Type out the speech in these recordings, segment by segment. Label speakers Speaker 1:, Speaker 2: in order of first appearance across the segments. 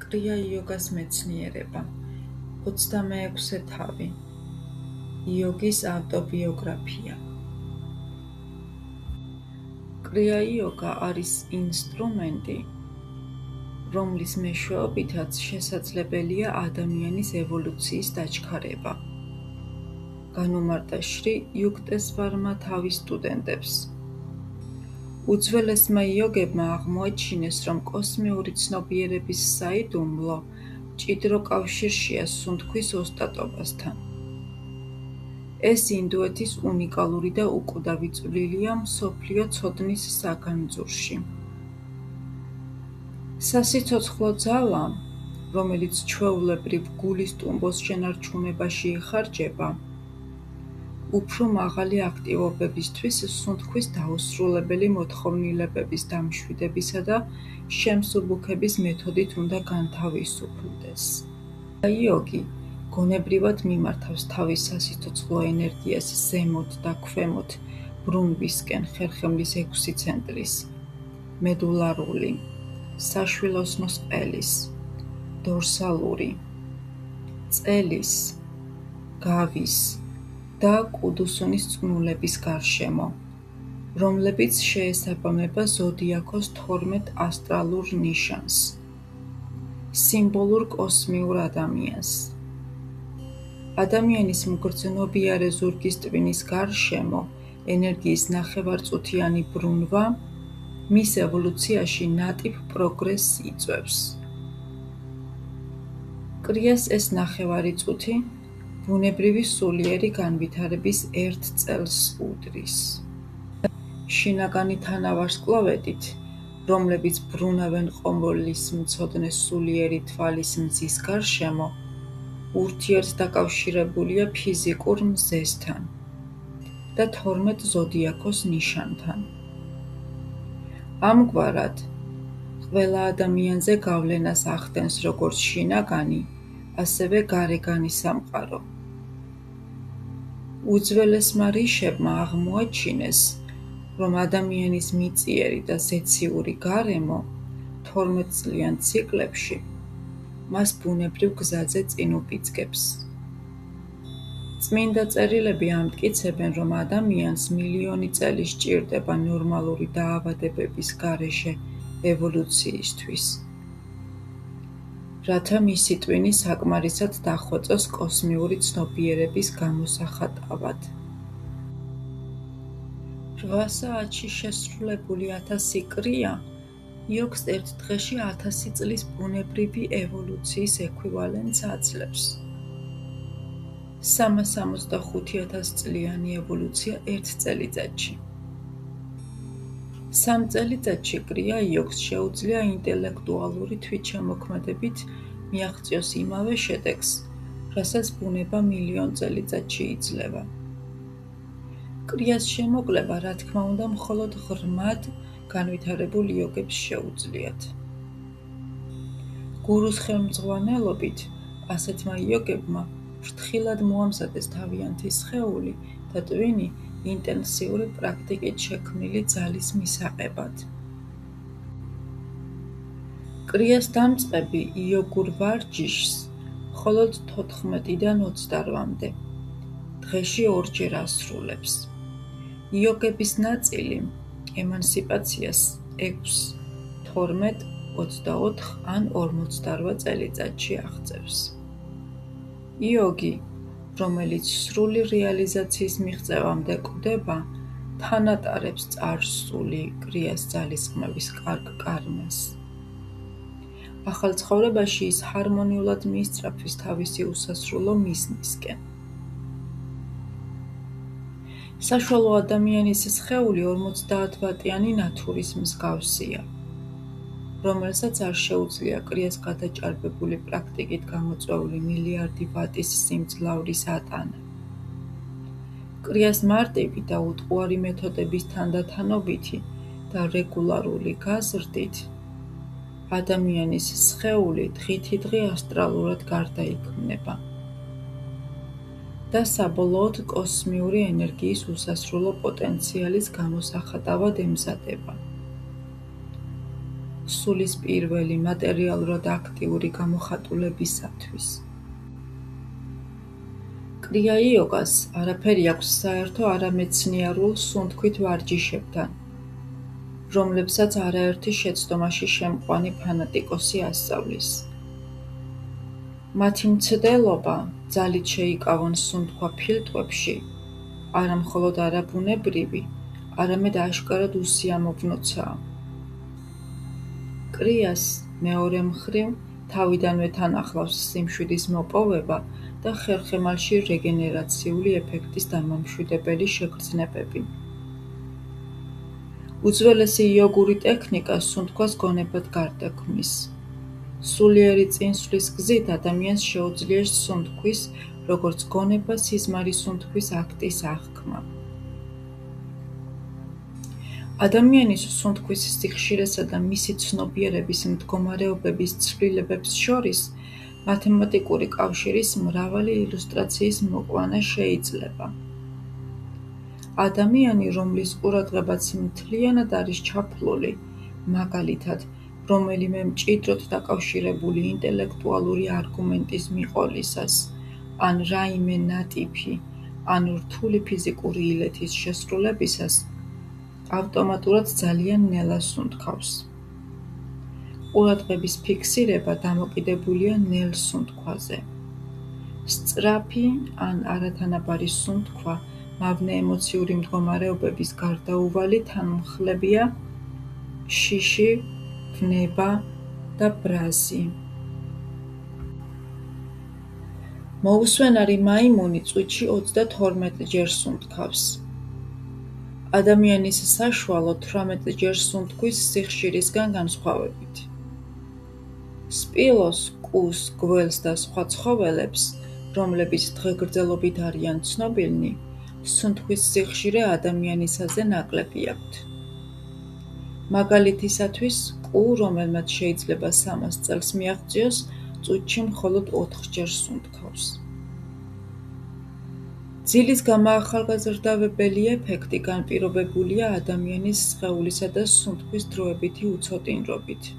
Speaker 1: კრია იოგას მეცნიერება 26 თავი იოგის ავტობიოგრაფია კრია იოგა არის ინსტრუმენტი, რომლის მეშვეობითაც შესაძლებელია ადამიანის ევოლუციის დაჩქარება. განუმარტა შრი იუქტესვარმა თავის სტუდენტებს. უძველესმა იოგებმა აღმოაჩინეს, რომ კოსმიური ცნობიერების საიდუმლო მჭიდრო კავშირშია სუნთქვის ოსტატობასთან. ეს ინდუეთის უნიკალური და უკვდავი წვლილია მსოფლიო ცოდნის საგანძურში. სასიცოცხლო ძალა, რომელიც ჩვეულებრივ გულის ტუმბოს შენარჩუნებაში იხარჯება, უფრო მაღალი აქტივობებისთვის სუნთქვის დაუსრულებელი მოთხოვნილებების დამშვიდებისა და შემსუბუქების მეთოდით უნდა განთავისუფლდეს. იოგი გონებრივად მიმართავს თავის სასიცოცხლო ენერგიას ზემოთ და ქვემოთ ბრუნვისკენ ხერხემლის 6 ცენტრის, მედულარული, საშვილოსნოს ყელის, დორსალური, წელის, გავის და კუდუსუნის წნულების გარშემო, რომლებიც შეესაბამება ზოდიაქოს 12 ასტრალურ ნიშანს, სიმბოლურ კოსმიურ ადამიანს. ადამიანის მგრძნობიარე ზურგის ტვინის გარშემო ენერგიის ნახევარწუთიანი ბრუნვა მის ევოლუციაში ნატიფ პროგრესს იწვევს. კრიას ეს ნახევარი წუთი ბუნებრივი სულიერი განვითარების 1 წელს უდრის. შინაგანი თანავარსკვლავედით, რომლებიც ბრუნავენ ყომოლის მცოდნე სულიერი თვალის მზის გარშემო, ურთიერთდაკავშირებულია ფიზიკურ მზესთან და 12 ზოდიაქოს ნიშანთან. ამგვარად, ყველა ადამიანზე გავლენას ახდენს როგორც შინაგანი, ასევე გარეგანი სამყარო. უძველესმა რიშებმა აღმოაჩინეს, რომ ადამიანის მიწიერი და ზეციური გარემო 12 წლიან ციკლებში მას ბუნებრივ გზაზე წინ უპიძგებს. წმინდა წერილები ამტკიცებენ, რომ ადამიანს მილიონი წელი სჭირდება ნორმალური დაავადებების გარეშე ევოლუციისთვის, რათა მისი ტვინი საკმარისად დახვეწოს კოსმიური ცნობიერების გამოსახატავად. 8 საათში შესრულებული 1000 კრია იოგს ერთ დღეში 1000 წლის ბუნებრივი ევოლუციის ექვივალენტს აძლევს. 365,000 წლიანი ევოლუცია ერთ წელიწადში. 3 წელიწადში კრია იოგს შეუძლია ინტელექტუალური თვითშემოქმედებით მიაღწიოს იმავე შედეგს, რასაც ბუნება მილიონ წელიწადში იძლევა. კრიას შემოკლება, რა თქმა უნდა, მხოლოდ ღრმად განვითარებულ იოგებს შეუძლიათ. გურუს ხელმძღვანელობით ასეთმა იოგებმა ფრთხილად მოამზადეს თავიანთი სხეული და ტვინი ინტენსიური პრაქტიკით შექმნილი ძალის მისაღებად. კრიას დამწყები იოგურ ვარჯიშს მხოლოდ 14-დან 28-მდე დღეში 2-ჯერ ასრულებს. იოგების ნაწილი ემანსიპაციას 6, 12, 24 ან 48 წელიწადში აღწევს. იოგი, რომელიც სრული რეალიზაციის მიღწევამდე კვდება, თან ატარებს წარსული კრიას ძალისხმევის კარგ კარმას. ახალ ცხოვრებაში ის ჰარმონიულად მიისწრაფვის თავისი უსასრულო მიზნისკენ. საშუალო ადამიანის სხეული 50 ვატიანი ნათურის მსგავსია, რომელსაც არ შეუძლია კრიას გადაჭარბებული პრაქტიკით გამოწვეული მილიარდი ვატის სიმძლავრის ატანა. კრიას მარტივი და უტყუარი მეთოდების თანდათანობითი და რეგულარული გაზრდით ადამიანის სხეული დღითიდღე ასტრალურად გარდაიქმნება და საბოლოოდ კოსმიური ენერგიის უსასრულო პოტენციალის გამოსახატავად ემზადება. სულის პირველი მატერიალურად აქტიური გამოხატულებისათვის. კრია იოგას არაფერი აქვს საერთო არამეცნიერულ სუნთქვით ვარჯიშებთან, რომლებსაც არაერთი შეცდომაში შემყვანი ფანატიკოსი ასწავლის. მათი მცდელობა ძალით შეიკავონ სუნთქვა ფილტვებში არა მხოლოდ არაბუნებრივი, არამედ აშკარად უსიამოვნოცაა. კრიას მეორე მხრივ თავიდანვე თან ახლავს სიმშვიდის მოპოვება და ხერხემალში რეგენერაციული ეფექტის დამამშვიდებელი შეგრძნებები. უძველესი იოგური ტექნიკა სუნთქვას გონებად გარდაქმნის. სულიერი წინსვლის გზით ადამიანს შეუძლია სუნთქვის, როგორც გონება სიზმარის სუნთქვის აქტის აღქმა. ადამიანის სუნთქვის სიხშირესა და მისი ცნობიერების მდგომარეობების ცვლილებებს შორის მათემატიკური კავშირის მრავალი ილუსტრაციის მოყვანა შეიძლება. ადამიანი, რომლის ყურადღებაც მთლიანად არის ჩაფლული, მაგალითად, რომელიმე მჭიდროდ დაკავშირებული ინტელექტუალური არგუმენტის მიყოლისას, ან რაიმე ნატიფი, ან რთული ფიზიკური ილეთის შესრულებისას, ავტომატურად ძალიან ნელა სუნთქავს. ყურადღების ფიქსირება დამოკიდებულია ნელ სუნთქვაზე. სწრაფი ან არათანაბარი სუნთქვა მავნე ემოციური მდგომარეობების გარდაუვალი თანმხლებია შიში, ვნება და ბრაზი. მოუსვენარი მაიმუნი წუთში 32 ჯერ სუნთქავს. ადამიანის საშუალო 18 ჯერ სუნთქვის სიხშირისგან განსხვავებით. სპილოს, კუს, გველს და სხვა ცხოველებს, რომლებიც დღეგრძელობით არიან ცნობილნი, სუნთქვის სიხშირე ადამიანისაზე ნაკლები აქვთ. მაგალითისათვის, კუ, რომელმაც შეიძლება 300 წელს მიაღწიოს, წუთში მხოლოდ 4 ჯერ სუნთქავს. ძილის გამაახალგაზრდავებელი ეფექტი განპირობებულია ადამიანის სხეულისა და სუნთქვის დროებითი უცოდინრობით.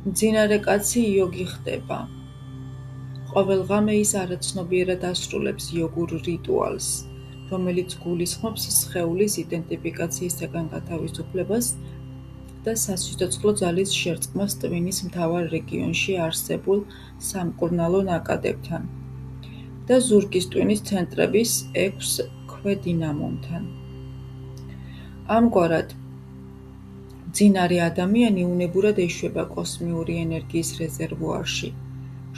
Speaker 1: მძინარე კაცი იოგი ხდება. ყოველღამე ის არაცნობიერად ასრულებს იოგურ რიტუალს, რომელიც გულისხმობს სხეულის იდენტიფიკაციისაგან გათავისუფლებას და სასიცოცხლო ძალის შერწყმას ტვინის მთავარ რეგიონში არსებულ სამკურნალო ნაკადებთან და ზურგის ტვინის ცენტრების 6 ქვედინამომთან. ამგვარად, მძინარე ადამიანი უნებურად ეშვება კოსმიური ენერგიის რეზერვუარში,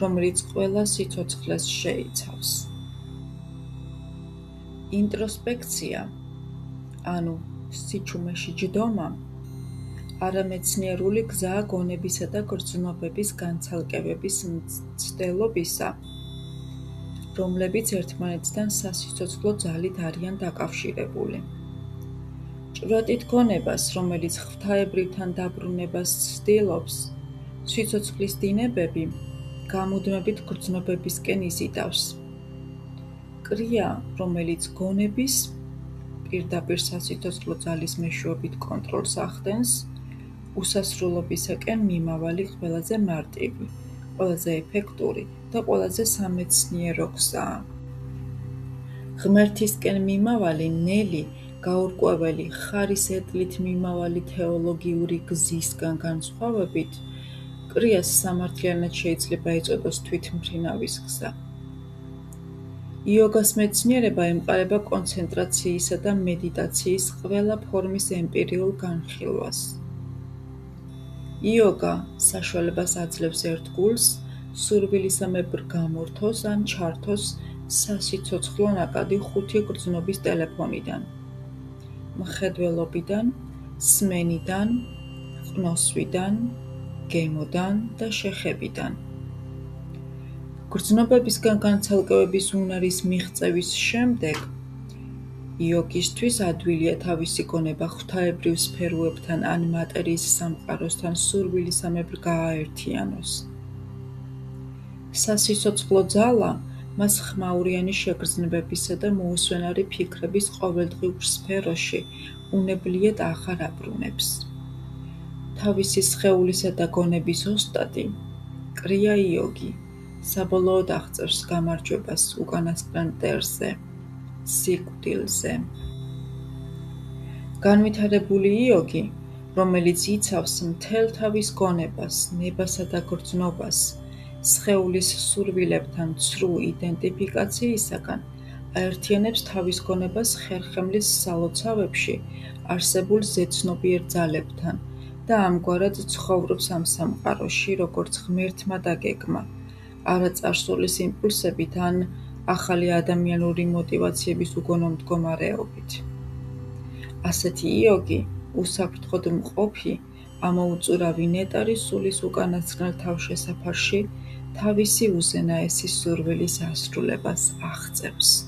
Speaker 1: რომელიც ყველა სიცოცხლეს შეიცავს. ინტროსპექცია, ანუ სიჩუმეში ჯდომა, არამეცნიერული გზაა გონებისა და გრძნობების განცალკევების მცდელობისა, რომლებიც ერთმანეთთან სასიცოცხლო ძალით არიან დაკავშირებული. ჭვრეტით გონებას, რომელიც ღვთაებრივთან დაბრუნებას ცდილობს, სიცოცხლის დინებები გამუდმებით გრძნობებისკენ იზიდავს. კრია, რომელიც გონების პირდაპირ სასიცოცხლო ძალის მეშვეობით კონტროლს ახდენს, უსასრულობისაკენ მიმავალი ყველაზე მარტივი, ყველაზე ეფექტური და ყველაზე სამეცნიერო გზაა. ღმერთისკენ მიმავალი ნელი, გაურკვეველი, ხარის ეტლით მიმავალი თეოლოგიური გზისგან განსხვავებით, კრიას სამართლიანად შეიძლება ეწოდოს თვითმფრინავის გზა. იოგას მეცნიერება ემყარება კონცენტრაციისა და მედიტაციის ყველა ფორმის ემპირიულ განხილვას. იოგა საშუალებას აძლევს ერთ გულს სურვილისამებრ გამორთოს ან ჩართოს სასიცოცხლო ნაკადი 5 გრძნობის ტელეფონიდან, მხედველობიდან, სმენიდან, ყნოსვიდან, გემოდან და შეხებიდან. გრძნობებისგან განცალკევების უნარის მიღწევის შემდეგ, იოგისთვის ადვილია თავისი გონება ღვთაებრივ სფეროებთან ან მატერიის სამყაროსთან სურვილისამებრ გააერთიანოს. სასიცოცხლო ძალა მას ხმაურიანი შეგრძნებებისა და მოუსვენარი ფიქრების ყოველდღიურ სფეროში უნებლიეთ აღარ აბრუნებს. თავისი სხეულისა და გონების ოსტატი, კრია იოგი, საბოლოოდ აღწევს გამარჯვებას უკანასკნელ მტერზე, სიკვდილზე. განვითარებული იოგი, რომელიც იცავს მთელ თავის გონებას, ნებასა და გრძნობას, სხეულის სურვილებთან ცრუ იდენტიფიკაციისაგან, აერთიანებს თავის გონებას ხერხემლის სალოცავებში არსებულ ზეცნობიერ ძალებთან და ამგვარად ცხოვრობს ამ სამყაროში, როგორც ღმერთმა დაგეგმა, არაწარსულის იმპულსებით ან ახალი ადამიანური მოტივაციების უგონო მდგომარეობით. ასეთი იოგი, უსაფრთხოდ მყოფი, ამოუწურავი ნეტარი სულის უკანასკნელ თავშესაფარში თავისი უზენაესი სურვილის ასრულებას აღწევს.